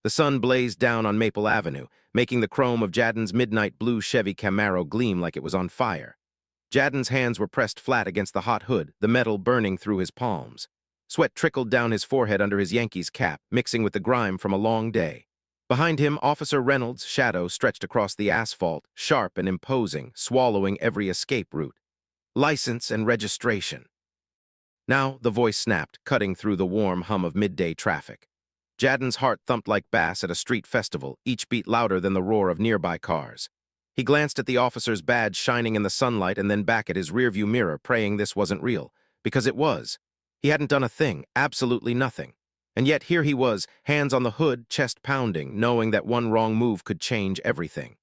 The sun blazed down on Maple Avenue, making the chrome of Jaden's midnight blue Chevy Camaro gleam like it was on fire. Jaden's hands were pressed flat against the hot hood, the metal burning through his palms. Sweat trickled down his forehead under his Yankees cap, mixing with the grime from a long day. Behind him, Officer Reynolds' shadow stretched across the asphalt, sharp and imposing, swallowing every escape route. License and registration. Now the voice snapped, cutting through the warm hum of midday traffic. Jaden's heart thumped like bass at a street festival, each beat louder than the roar of nearby cars. He glanced at the officer's badge shining in the sunlight and then back at his rearview mirror, praying this wasn't real. Because it was. He hadn't done a thing, absolutely nothing. And yet here he was, hands on the hood, chest pounding, knowing that one wrong move could change everything.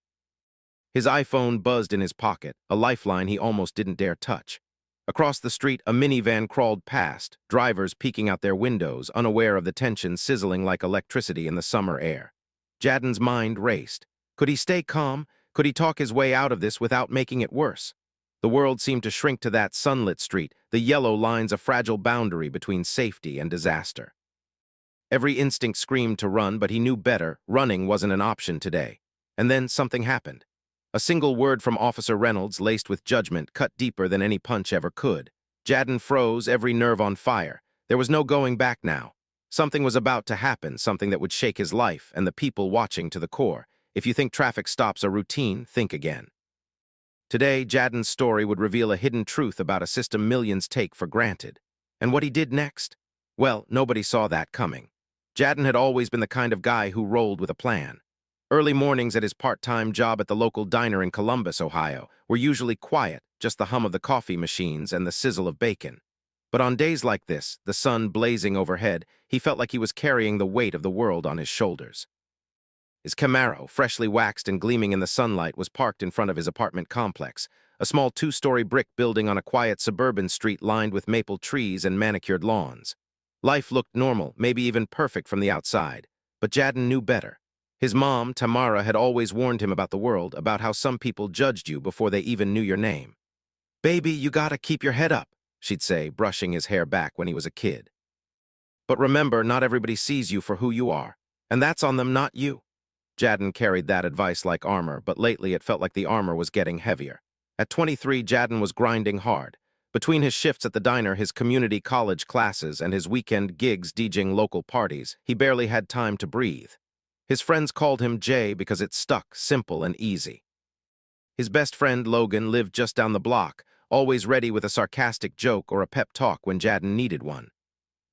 His iPhone buzzed in his pocket, a lifeline he almost didn't dare touch. Across the street, a minivan crawled past, drivers peeking out their windows, unaware of the tension sizzling like electricity in the summer air. Jaden's mind raced. Could he stay calm? Could he talk his way out of this without making it worse? The world seemed to shrink to that sunlit street, the yellow lines a fragile boundary between safety and disaster. Every instinct screamed to run, but he knew better. Running wasn't an option today. And then something happened. A single word from Officer Reynolds, laced with judgment, cut deeper than any punch ever could. Jaden froze, every nerve on fire. There was no going back now. Something was about to happen, something that would shake his life and the people watching to the core. If you think traffic stops are routine, think again. Today, Jaden's story would reveal a hidden truth about a system millions take for granted. And what he did next? Well, nobody saw that coming. Jaden had always been the kind of guy who rolled with a plan. Early mornings at his part-time job at the local diner in Columbus, Ohio, were usually quiet, just the hum of the coffee machines and the sizzle of bacon. But on days like this, the sun blazing overhead, he felt like he was carrying the weight of the world on his shoulders. His Camaro, freshly waxed and gleaming in the sunlight, was parked in front of his apartment complex, a small two-story brick building on a quiet suburban street lined with maple trees and manicured lawns. Life looked normal, maybe even perfect from the outside, but Jaden knew better. His mom, Tamara, had always warned him about the world, about how some people judged you before they even knew your name. "Baby, you gotta keep your head up," she'd say, brushing his hair back when he was a kid. "But remember, not everybody sees you for who you are, and that's on them, not you." Jaden carried that advice like armor, but lately it felt like the armor was getting heavier. At 23, Jaden was grinding hard. Between his shifts at the diner, his community college classes, and his weekend gigs DJing local parties, he barely had time to breathe. His friends called him Jay because it stuck, simple and easy. His best friend, Logan, lived just down the block, always ready with a sarcastic joke or a pep talk when Jaden needed one.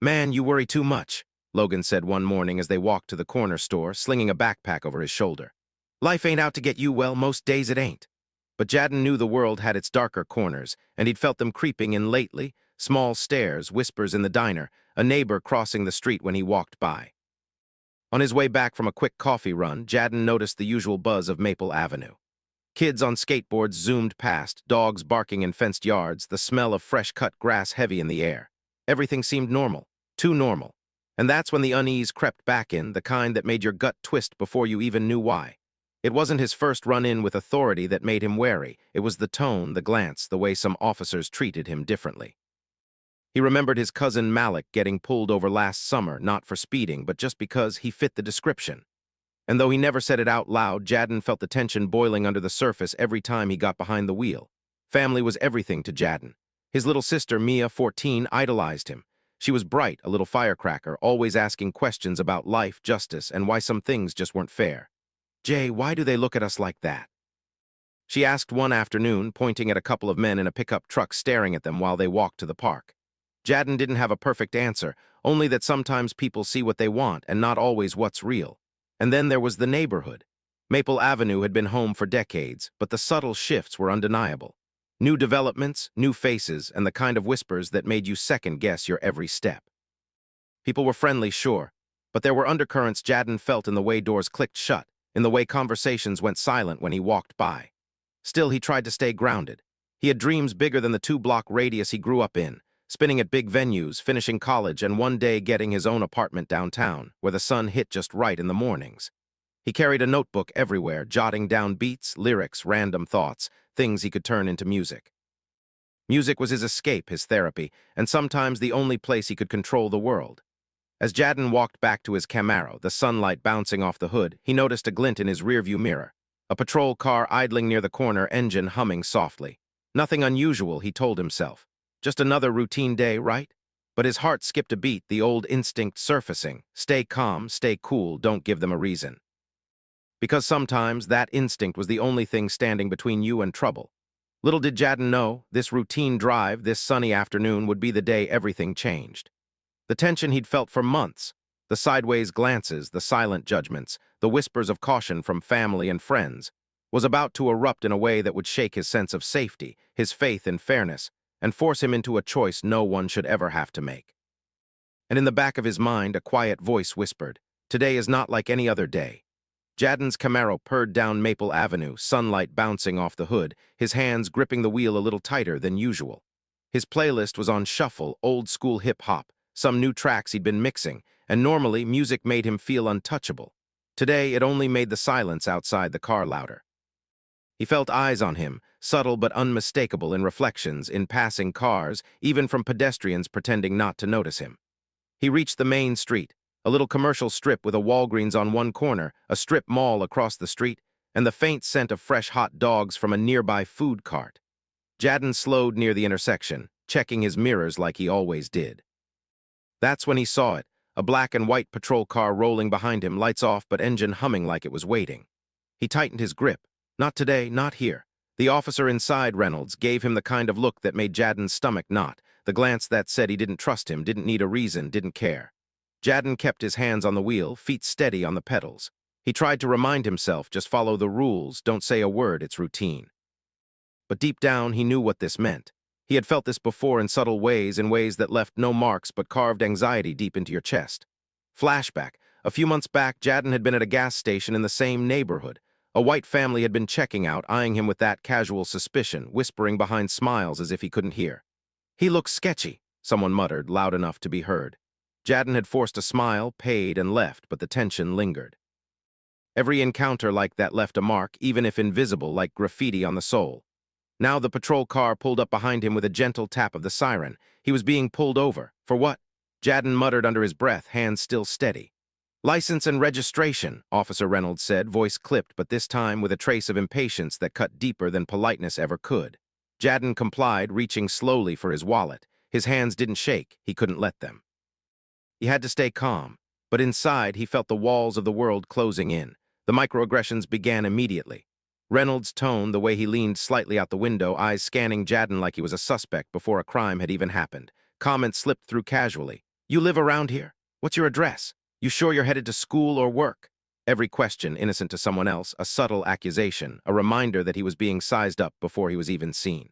"Man, you worry too much," Logan said one morning as they walked to the corner store, slinging a backpack over his shoulder. "Life ain't out to get you, well, most days it ain't." But Jaden knew the world had its darker corners, and he'd felt them creeping in lately, small stares, whispers in the diner, a neighbor crossing the street when he walked by. On his way back from a quick coffee run, Jaden noticed the usual buzz of Maple Avenue. Kids on skateboards zoomed past, dogs barking in fenced yards, the smell of fresh-cut grass heavy in the air. Everything seemed normal, too normal. And that's when the unease crept back in, the kind that made your gut twist before you even knew why. It wasn't his first run-in with authority that made him wary. It was the tone, the glance, the way some officers treated him differently. He remembered his cousin Malik getting pulled over last summer, not for speeding, but just because he fit the description. And though he never said it out loud, Jaden felt the tension boiling under the surface every time he got behind the wheel. Family was everything to Jaden. His little sister, Mia, 14, idolized him. She was bright, a little firecracker, always asking questions about life, justice, and why some things just weren't fair. "Jay, why do they look at us like that?" she asked one afternoon, pointing at a couple of men in a pickup truck staring at them while they walked to the park. Jaden didn't have a perfect answer, only that sometimes people see what they want and not always what's real. And then there was the neighborhood. Maple Avenue had been home for decades, but the subtle shifts were undeniable. New developments, new faces, and the kind of whispers that made you second-guess your every step. People were friendly, sure, but there were undercurrents Jaden felt in the way doors clicked shut, in the way conversations went silent when he walked by. Still, he tried to stay grounded. He had dreams bigger than the two-block radius he grew up in, spinning at big venues, finishing college, and one day getting his own apartment downtown, where the sun hit just right in the mornings. He carried a notebook everywhere, jotting down beats, lyrics, random thoughts, things he could turn into music. Music was his escape, his therapy, and sometimes the only place he could control the world. As Jaden walked back to his Camaro, the sunlight bouncing off the hood, he noticed a glint in his rearview mirror. A patrol car idling near the corner, engine humming softly. Nothing unusual, he told himself. Just another routine day, right? But his heart skipped a beat, the old instinct surfacing. Stay calm, stay cool, don't give them a reason. Because sometimes that instinct was the only thing standing between you and trouble. Little did Jaden know, this routine drive, this sunny afternoon would be the day everything changed. The tension he'd felt for months, the sideways glances, the silent judgments, the whispers of caution from family and friends, was about to erupt in a way that would shake his sense of safety, his faith in fairness, and force him into a choice no one should ever have to make. And in the back of his mind, a quiet voice whispered, "Today is not like any other day." Jaden's Camaro purred down Maple Avenue, sunlight bouncing off the hood, his hands gripping the wheel a little tighter than usual. His playlist was on shuffle, old-school hip-hop, some new tracks he'd been mixing, and normally music made him feel untouchable. Today, it only made the silence outside the car louder. He felt eyes on him, subtle but unmistakable in reflections, in passing cars, even from pedestrians pretending not to notice him. He reached the main street, a little commercial strip with a Walgreens on one corner, a strip mall across the street, and the faint scent of fresh hot dogs from a nearby food cart. Jaden slowed near the intersection, checking his mirrors like he always did. That's when he saw it, a black and white patrol car rolling behind him, lights off but engine humming like it was waiting. He tightened his grip. Not today, not here. The officer inside, Reynolds, gave him the kind of look that made Jaden's stomach knot, the glance that said he didn't trust him, didn't need a reason, didn't care. Jaden kept his hands on the wheel, feet steady on the pedals. He tried to remind himself, just follow the rules, don't say a word, it's routine. But deep down, he knew what this meant. He had felt this before in subtle ways, in ways that left no marks but carved anxiety deep into your chest. Flashback. A few months back, Jaden had been at a gas station in the same neighborhood. A white family had been checking out, eyeing him with that casual suspicion, whispering behind smiles as if he couldn't hear. "He looks sketchy," someone muttered, loud enough to be heard. Jaden had forced a smile, paid, and left, but the tension lingered. Every encounter like that left a mark, even if invisible, like graffiti on the soul. Now the patrol car pulled up behind him with a gentle tap of the siren. He was being pulled over. For what? Jaden muttered under his breath, hands still steady. "License and registration," Officer Reynolds said, voice clipped, but this time with a trace of impatience that cut deeper than politeness ever could. Jaden complied, reaching slowly for his wallet. His hands didn't shake. He couldn't let them. He had to stay calm, but inside he felt the walls of the world closing in. The microaggressions began immediately. Reynolds' tone, the way he leaned slightly out the window, eyes scanning Jaden like he was a suspect before a crime had even happened. Comments slipped through casually. "You live around here? What's your address? You sure you're headed to school or work?" Every question innocent to someone else, a subtle accusation, a reminder that he was being sized up before he was even seen.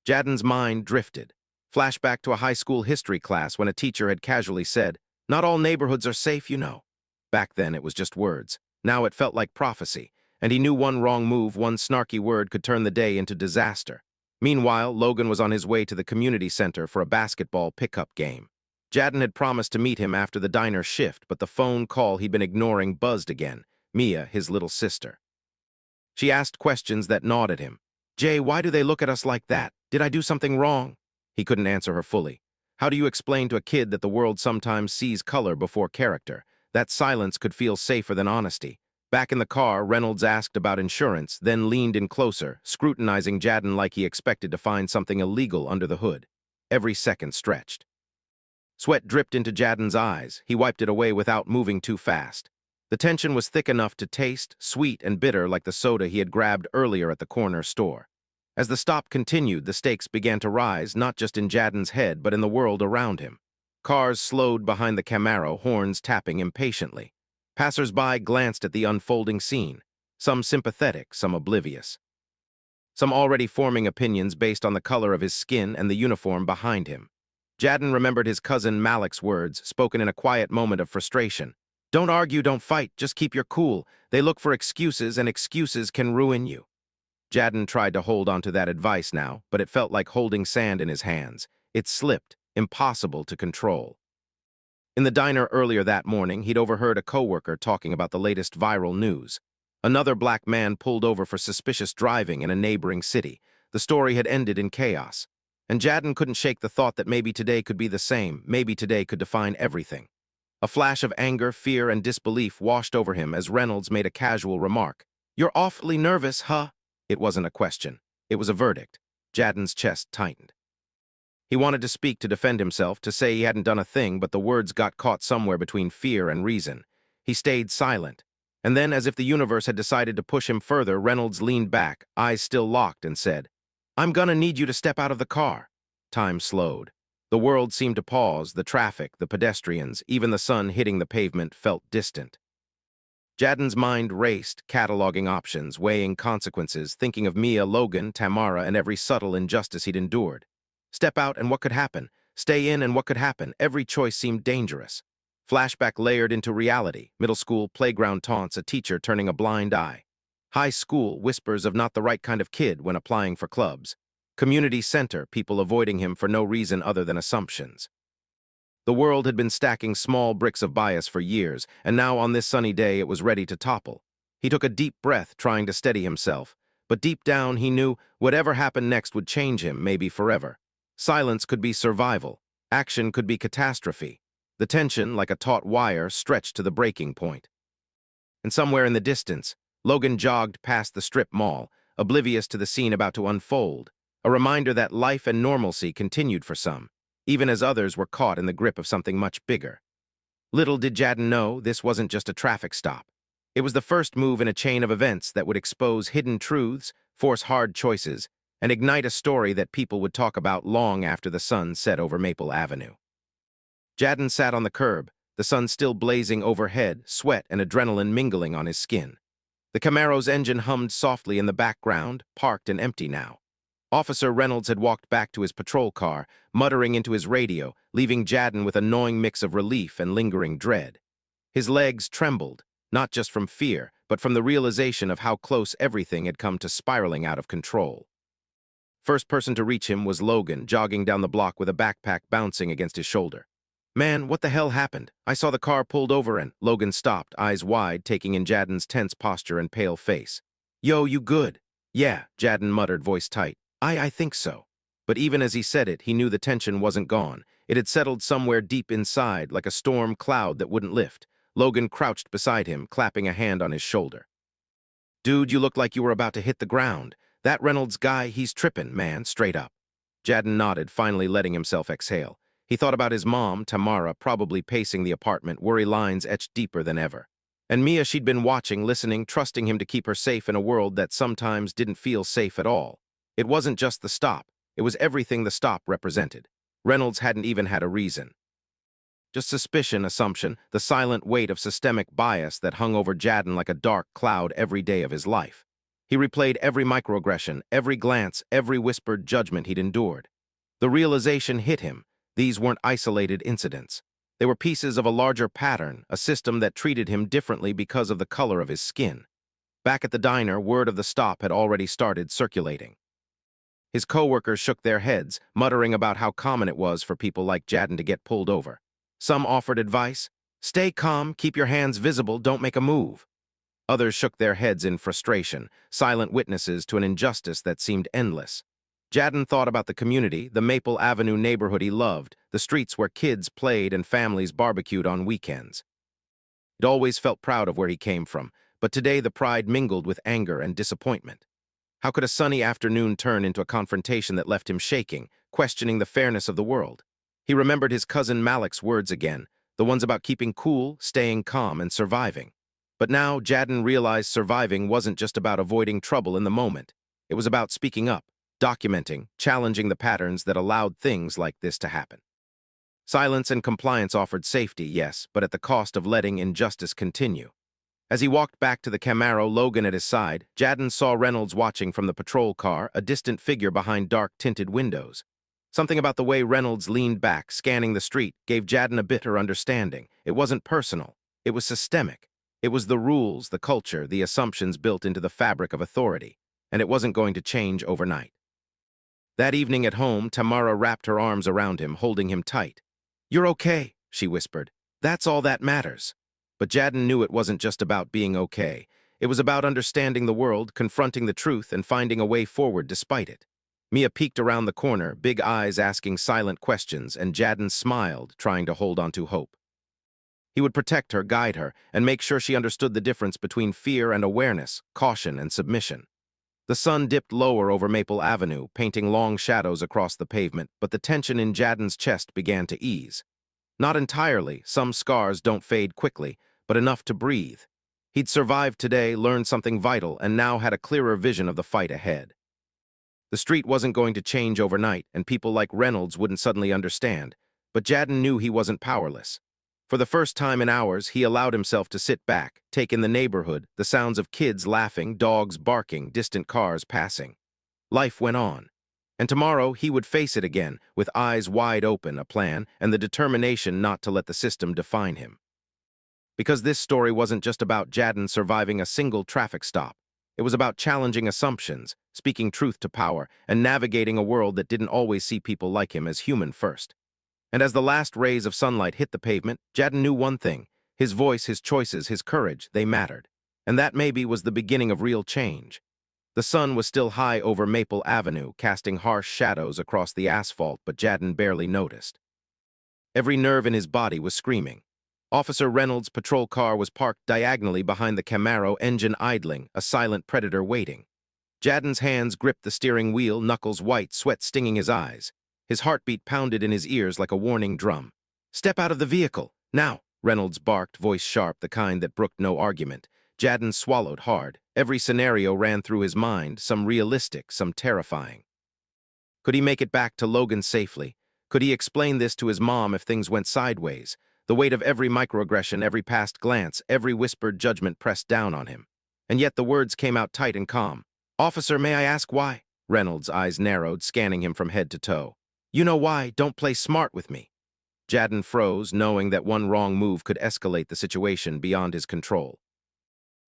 Jaden's mind drifted. Flashback to a high school history class when a teacher had casually said, "Not all neighborhoods are safe, you know." Back then it was just words. Now it felt like prophecy, and he knew one wrong move, one snarky word could turn the day into disaster. Meanwhile, Logan was on his way to the community center for a basketball pickup game. Jaden had promised to meet him after the diner shift, but the phone call he'd been ignoring buzzed again. Mia, his little sister. She asked questions that gnawed at him. "Jay, why do they look at us like that? Did I do something wrong?" He couldn't answer her fully. How do you explain to a kid that the world sometimes sees color before character? That silence could feel safer than honesty. Back in the car, Reynolds asked about insurance, then leaned in closer, scrutinizing Jaden like he expected to find something illegal under the hood. Every second stretched. Sweat dripped into Jaden's eyes. He wiped it away without moving too fast. The tension was thick enough to taste, sweet and bitter like the soda he had grabbed earlier at the corner store. As the stop continued, the stakes began to rise, not just in Jaden's head, but in the world around him. Cars slowed behind the Camaro, horns tapping impatiently. Passers-by glanced at the unfolding scene, some sympathetic, some oblivious. Some already forming opinions based on the color of his skin and the uniform behind him. Jaden remembered his cousin Malik's words, spoken in a quiet moment of frustration. "Don't argue, don't fight, just keep your cool. They look for excuses, and excuses can ruin you." Jaden tried to hold on to that advice now, but it felt like holding sand in his hands. It slipped, impossible to control. In the diner earlier that morning, he'd overheard a coworker talking about the latest viral news. Another black man pulled over for suspicious driving in a neighboring city. The story had ended in chaos. And Jaden couldn't shake the thought that maybe today could be the same, maybe today could define everything. A flash of anger, fear, and disbelief washed over him as Reynolds made a casual remark. "You're awfully nervous, huh?" It wasn't a question. It was a verdict. Jaden's chest tightened. He wanted to speak to defend himself, to say he hadn't done a thing, but the words got caught somewhere between fear and reason. He stayed silent. And then, as if the universe had decided to push him further, Reynolds leaned back, eyes still locked, and said, "I'm gonna need you to step out of the car." Time slowed. The world seemed to pause, the traffic, the pedestrians, even the sun hitting the pavement felt distant. Jaden's mind raced, cataloging options, weighing consequences, thinking of Mia, Logan, Tamara, and every subtle injustice he'd endured. Step out and what could happen? Stay in and what could happen? Every choice seemed dangerous. Flashback layered into reality. Middle school, playground taunts, a teacher turning a blind eye. High school, whispers of not the right kind of kid when applying for clubs. Community center, people avoiding him for no reason other than assumptions. The world had been stacking small bricks of bias for years, and now on this sunny day it was ready to topple. He took a deep breath, trying to steady himself. But deep down he knew whatever happened next would change him, maybe forever. Silence could be survival. Action could be catastrophe. The tension, like a taut wire, stretched to the breaking point. And somewhere in the distance, Logan jogged past the strip mall, oblivious to the scene about to unfold, a reminder that life and normalcy continued for some, even as others were caught in the grip of something much bigger. Little did Jaden know this wasn't just a traffic stop. It was the first move in a chain of events that would expose hidden truths, force hard choices, and ignite a story that people would talk about long after the sun set over Maple Avenue. Jaden sat on the curb, the sun still blazing overhead, sweat and adrenaline mingling on his skin. The Camaro's engine hummed softly in the background, parked and empty now. Officer Reynolds had walked back to his patrol car, muttering into his radio, leaving Jaden with a gnawing mix of relief and lingering dread. His legs trembled, not just from fear, but from the realization of how close everything had come to spiraling out of control. First person to reach him was Logan, jogging down the block with a backpack bouncing against his shoulder. "Man, what the hell happened? I saw the car pulled over and—" Logan stopped, eyes wide, taking in Jaden's tense posture and pale face. "Yo, you good?" "Yeah," Jaden muttered, voice tight. I think so." But even as he said it, he knew the tension wasn't gone. It had settled somewhere deep inside, like a storm cloud that wouldn't lift. Logan crouched beside him, clapping a hand on his shoulder. "Dude, you look like you were about to hit the ground. That Reynolds guy, he's tripping, man, straight up." Jaden nodded, finally letting himself exhale. He thought about his mom, Tamara, probably pacing the apartment, worry lines etched deeper than ever. And Mia, she'd been watching, listening, trusting him to keep her safe in a world that sometimes didn't feel safe at all. It wasn't just the stop. It was everything the stop represented. Reynolds hadn't even had a reason. Just suspicion, assumption, the silent weight of systemic bias that hung over Jaden like a dark cloud every day of his life. He replayed every microaggression, every glance, every whispered judgment he'd endured. The realization hit him. These weren't isolated incidents. They were pieces of a larger pattern, a system that treated him differently because of the color of his skin. Back at the diner, word of the stop had already started circulating. His coworkers shook their heads, muttering about how common it was for people like Jaden to get pulled over. Some offered advice: "Stay calm, keep your hands visible, don't make a move." Others shook their heads in frustration, silent witnesses to an injustice that seemed endless. Jaden thought about the community, the Maple Avenue neighborhood he loved, the streets where kids played and families barbecued on weekends. He'd always felt proud of where he came from, but today the pride mingled with anger and disappointment. How could a sunny afternoon turn into a confrontation that left him shaking, questioning the fairness of the world? He remembered his cousin Malik's words again, the ones about keeping cool, staying calm, and surviving. But now Jaden realized surviving wasn't just about avoiding trouble in the moment. It was about speaking up, documenting, challenging the patterns that allowed things like this to happen. Silence and compliance offered safety, yes, but at the cost of letting injustice continue. As he walked back to the Camaro, Logan at his side, Jaden saw Reynolds watching from the patrol car, a distant figure behind dark-tinted windows. Something about the way Reynolds leaned back, scanning the street, gave Jaden a bitter understanding. It wasn't personal. It was systemic. It was the rules, the culture, the assumptions built into the fabric of authority. And it wasn't going to change overnight. That evening at home, Tamara wrapped her arms around him, holding him tight. "You're okay," she whispered. "That's all that matters." But Jaden knew it wasn't just about being okay. It was about understanding the world, confronting the truth, and finding a way forward despite it. Mia peeked around the corner, big eyes asking silent questions, and Jaden smiled, trying to hold on to hope. He would protect her, guide her, and make sure she understood the difference between fear and awareness, caution and submission. The sun dipped lower over Maple Avenue, painting long shadows across the pavement, but the tension in Jaden's chest began to ease. Not entirely, some scars don't fade quickly, but enough to breathe. He'd survived today, learned something vital, and now had a clearer vision of the fight ahead. The street wasn't going to change overnight, and people like Reynolds wouldn't suddenly understand, but Jaden knew he wasn't powerless. For the first time in hours, he allowed himself to sit back, take in the neighborhood, the sounds of kids laughing, dogs barking, distant cars passing. Life went on. And tomorrow he would face it again, with eyes wide open, a plan, and the determination not to let the system define him. Because this story wasn't just about Jaden surviving a single traffic stop. It was about challenging assumptions, speaking truth to power, and navigating a world that didn't always see people like him as human first. And as the last rays of sunlight hit the pavement, Jaden knew one thing. His voice, his choices, his courage, they mattered. And that maybe was the beginning of real change. The sun was still high over Maple Avenue, casting harsh shadows across the asphalt, but Jaden barely noticed. Every nerve in his body was screaming. Officer Reynolds' patrol car was parked diagonally behind the Camaro, engine idling, a silent predator waiting. Jaden's hands gripped the steering wheel, knuckles white, sweat stinging his eyes. His heartbeat pounded in his ears like a warning drum. "Step out of the vehicle, now!" Reynolds barked, voice sharp, the kind that brooked no argument. Jaden swallowed hard. Every scenario ran through his mind, some realistic, some terrifying. Could he make it back to Logan safely? Could he explain this to his mom if things went sideways? The weight of every microaggression, every past glance, every whispered judgment pressed down on him. And yet the words came out tight and calm. "Officer, may I ask why?" Reynolds' eyes narrowed, scanning him from head to toe. "You know why, don't play smart with me." Jaden froze, knowing that one wrong move could escalate the situation beyond his control.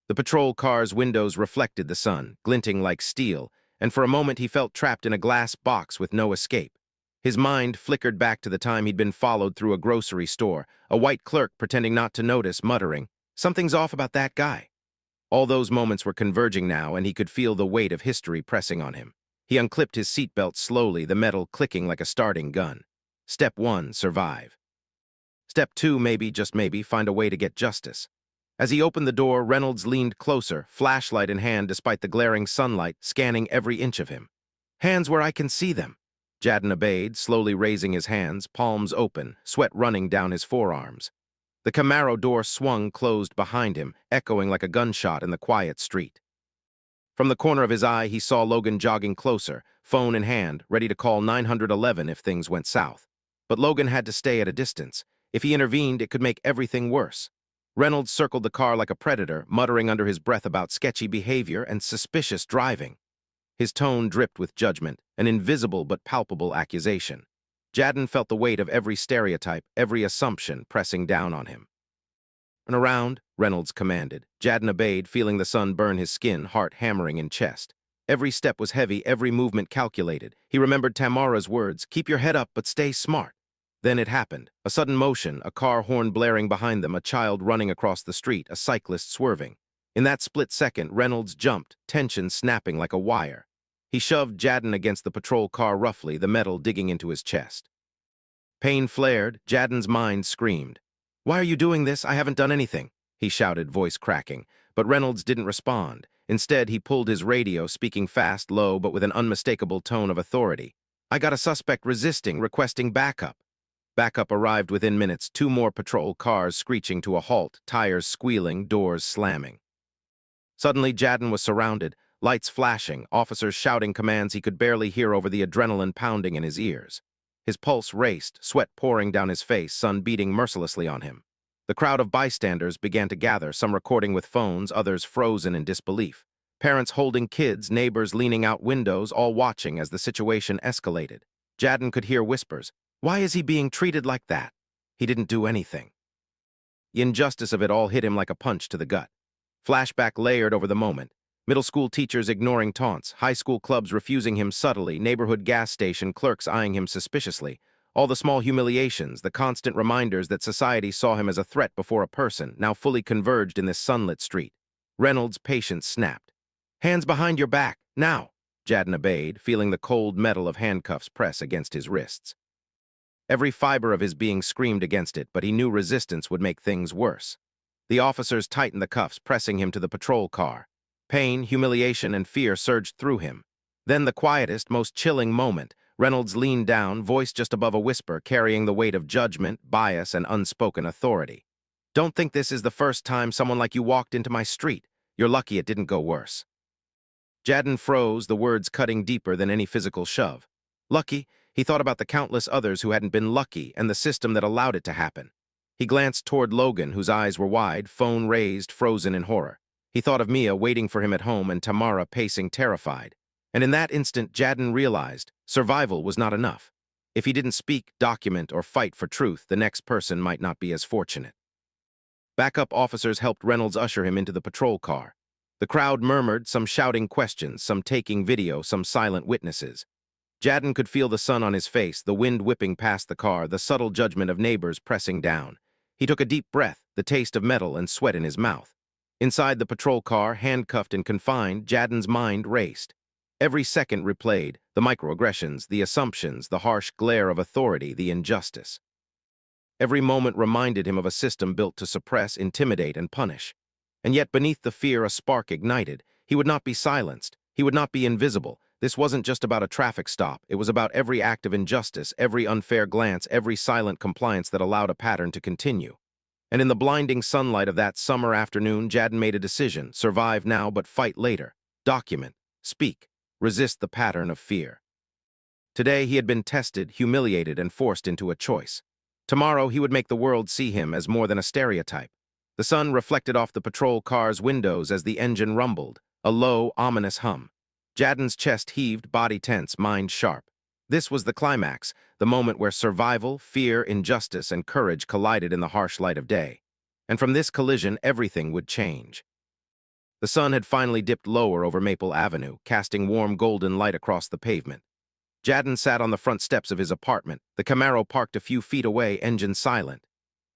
The patrol car's windows reflected the sun, glinting like steel, and for a moment he felt trapped in a glass box with no escape. His mind flickered back to the time he'd been followed through a grocery store, a white clerk pretending not to notice, muttering, "Something's off about that guy." All those moments were converging now, and he could feel the weight of history pressing on him. He unclipped his seatbelt slowly, the metal clicking like a starting gun. Step 1, survive. Step 2, maybe, just maybe, find a way to get justice. As he opened the door, Reynolds leaned closer, flashlight in hand despite the glaring sunlight, scanning every inch of him. "Hands where I can see them." Jaden obeyed, slowly raising his hands, palms open, sweat running down his forearms. The Camaro door swung closed behind him, echoing like a gunshot in the quiet street. From the corner of his eye, he saw Logan jogging closer, phone in hand, ready to call 911 if things went south. But Logan had to stay at a distance. If he intervened, it could make everything worse. Reynolds circled the car like a predator, muttering under his breath about sketchy behavior and suspicious driving. His tone dripped with judgment, an invisible but palpable accusation. Jaden felt the weight of every stereotype, every assumption pressing down on him. "And around," Reynolds commanded. Jaden obeyed, feeling the sun burn his skin, heart hammering in chest. Every step was heavy, every movement calculated. He remembered Tamara's words, "Keep your head up, but stay smart." Then it happened. A sudden motion, a car horn blaring behind them, a child running across the street, a cyclist swerving. In that split second, Reynolds jumped, tension snapping like a wire. He shoved Jaden against the patrol car roughly, the metal digging into his chest. Pain flared. Jaden's mind screamed. "Why are you doing this? I haven't done anything," he shouted, voice cracking. But Reynolds didn't respond. Instead, he pulled his radio, speaking fast, low, but with an unmistakable tone of authority. "I got a suspect resisting, requesting backup." Backup arrived within minutes, 2 more patrol cars screeching to a halt, tires squealing, doors slamming. Suddenly, Jaden was surrounded, lights flashing, officers shouting commands he could barely hear over the adrenaline pounding in his ears. His pulse raced, sweat pouring down his face, sun beating mercilessly on him. The crowd of bystanders began to gather, some recording with phones, others frozen in disbelief. Parents holding kids, neighbors leaning out windows, all watching as the situation escalated. Jaden could hear whispers. Why is he being treated like that? He didn't do anything. The injustice of it all hit him like a punch to the gut. Flashback layered over the moment. Middle school teachers ignoring taunts, high school clubs refusing him subtly, neighborhood gas station clerks eyeing him suspiciously. All the small humiliations, the constant reminders that society saw him as a threat before a person, now fully converged in this sunlit street. Reynolds' patience snapped. "Hands behind your back, now!" Jaden obeyed, feeling the cold metal of handcuffs press against his wrists. Every fiber of his being screamed against it, but he knew resistance would make things worse. The officers tightened the cuffs, pressing him to the patrol car. Pain, humiliation, and fear surged through him. Then the quietest, most chilling moment, Reynolds leaned down, voice just above a whisper, carrying the weight of judgment, bias, and unspoken authority. "Don't think this is the first time someone like you walked into my street. You're lucky it didn't go worse." Jaden froze, the words cutting deeper than any physical shove. Lucky? He thought about the countless others who hadn't been lucky and the system that allowed it to happen. He glanced toward Logan, whose eyes were wide, phone raised, frozen in horror. He thought of Mia waiting for him at home and Tamara pacing terrified. And in that instant, Jaden realized survival was not enough. If he didn't speak, document, or fight for truth, the next person might not be as fortunate. Backup officers helped Reynolds usher him into the patrol car. The crowd murmured, some shouting questions, some taking video, some silent witnesses. Jaden could feel the sun on his face, the wind whipping past the car, the subtle judgment of neighbors pressing down. He took a deep breath, the taste of metal and sweat in his mouth. Inside the patrol car, handcuffed and confined, Jaden's mind raced. Every second replayed, the microaggressions, the assumptions, the harsh glare of authority, the injustice. Every moment reminded him of a system built to suppress, intimidate, and punish. And yet beneath the fear a spark ignited. He would not be silenced. He would not be invisible. This wasn't just about a traffic stop. It was about every act of injustice, every unfair glance, every silent compliance that allowed a pattern to continue. And in the blinding sunlight of that summer afternoon, Jaden made a decision: survive now but fight later. Document, speak, resist the pattern of fear. Today he had been tested, humiliated, and forced into a choice. Tomorrow he would make the world see him as more than a stereotype. The sun reflected off the patrol car's windows as the engine rumbled, a low, ominous hum. Jaden's chest heaved, body tense, mind sharp. This was the climax, the moment where survival, fear, injustice, and courage collided in the harsh light of day. And from this collision, everything would change. The sun had finally dipped lower over Maple Avenue, casting warm golden light across the pavement. Jaden sat on the front steps of his apartment, the Camaro parked a few feet away, engine silent.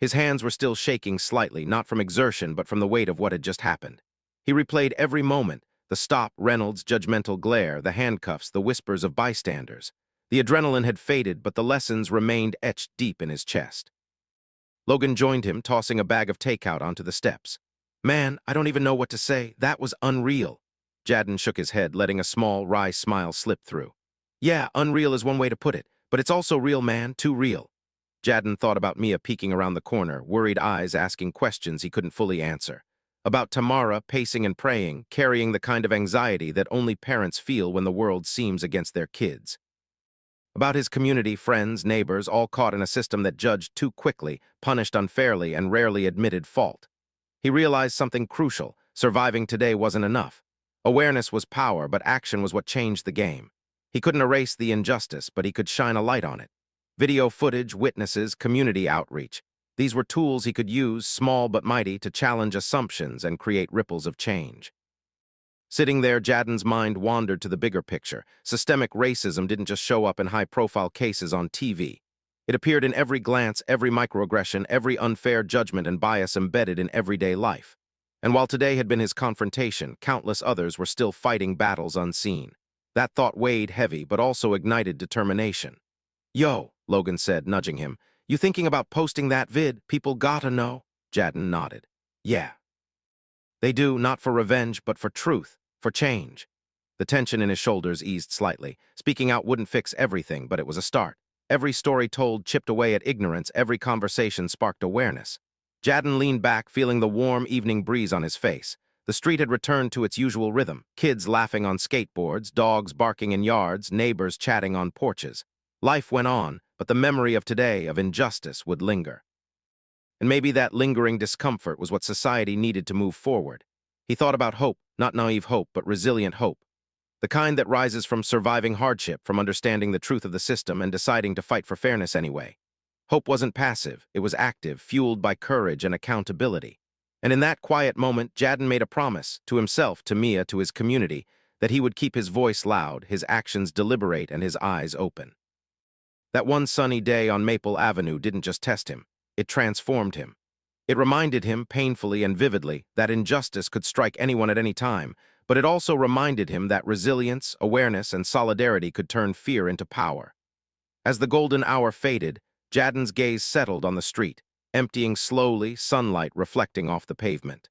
His hands were still shaking slightly, not from exertion but from the weight of what had just happened. He replayed every moment, the stop, Reynolds' judgmental glare, the handcuffs, the whispers of bystanders. The adrenaline had faded, but the lessons remained etched deep in his chest. Logan joined him, tossing a bag of takeout onto the steps. "Man, I don't even know what to say. That was unreal." Jaden shook his head, letting a small, wry smile slip through. "Yeah, unreal is one way to put it, but it's also real, man, too real." Jaden thought about Mia peeking around the corner, worried eyes asking questions he couldn't fully answer. About Tamara pacing and praying, carrying the kind of anxiety that only parents feel when the world seems against their kids. About his community, friends, neighbors, all caught in a system that judged too quickly, punished unfairly, and rarely admitted fault. He realized something crucial: surviving today wasn't enough. Awareness was power, but action was what changed the game. He couldn't erase the injustice, but he could shine a light on it. Video footage, witnesses, community outreach. These were tools he could use, small but mighty, to challenge assumptions and create ripples of change. Sitting there, Jaden's mind wandered to the bigger picture. Systemic racism didn't just show up in high-profile cases on TV. It appeared in every glance, every microaggression, every unfair judgment and bias embedded in everyday life. And while today had been his confrontation, countless others were still fighting battles unseen. That thought weighed heavy, but also ignited determination. "Yo," Logan said, nudging him. "You thinking about posting that vid? People gotta know." Jaden nodded. "Yeah. They do, not for revenge, but for truth, for change." The tension in his shoulders eased slightly. Speaking out wouldn't fix everything, but it was a start. Every story told chipped away at ignorance, every conversation sparked awareness. Jaden leaned back, feeling the warm evening breeze on his face. The street had returned to its usual rhythm: kids laughing on skateboards, dogs barking in yards, neighbors chatting on porches. Life went on, but the memory of today, of injustice, would linger. And maybe that lingering discomfort was what society needed to move forward. He thought about hope, not naive hope, but resilient hope. The kind that rises from surviving hardship, from understanding the truth of the system and deciding to fight for fairness anyway. Hope wasn't passive, it was active, fueled by courage and accountability. And in that quiet moment, Jaden made a promise, to himself, to Mia, to his community, that he would keep his voice loud, his actions deliberate, and his eyes open. That one sunny day on Maple Avenue didn't just test him, it transformed him. It reminded him, painfully and vividly, that injustice could strike anyone at any time, but it also reminded him that resilience, awareness, and solidarity could turn fear into power. As the golden hour faded, Jaden's gaze settled on the street, emptying slowly, sunlight reflecting off the pavement.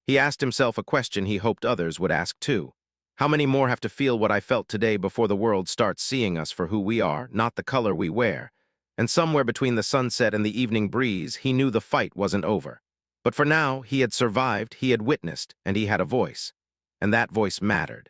He asked himself a question he hoped others would ask too. How many more have to feel what I felt today before the world starts seeing us for who we are, not the color we wear? And somewhere between the sunset and the evening breeze, he knew the fight wasn't over. But for now, he had survived, he had witnessed, and he had a voice. And that voice mattered.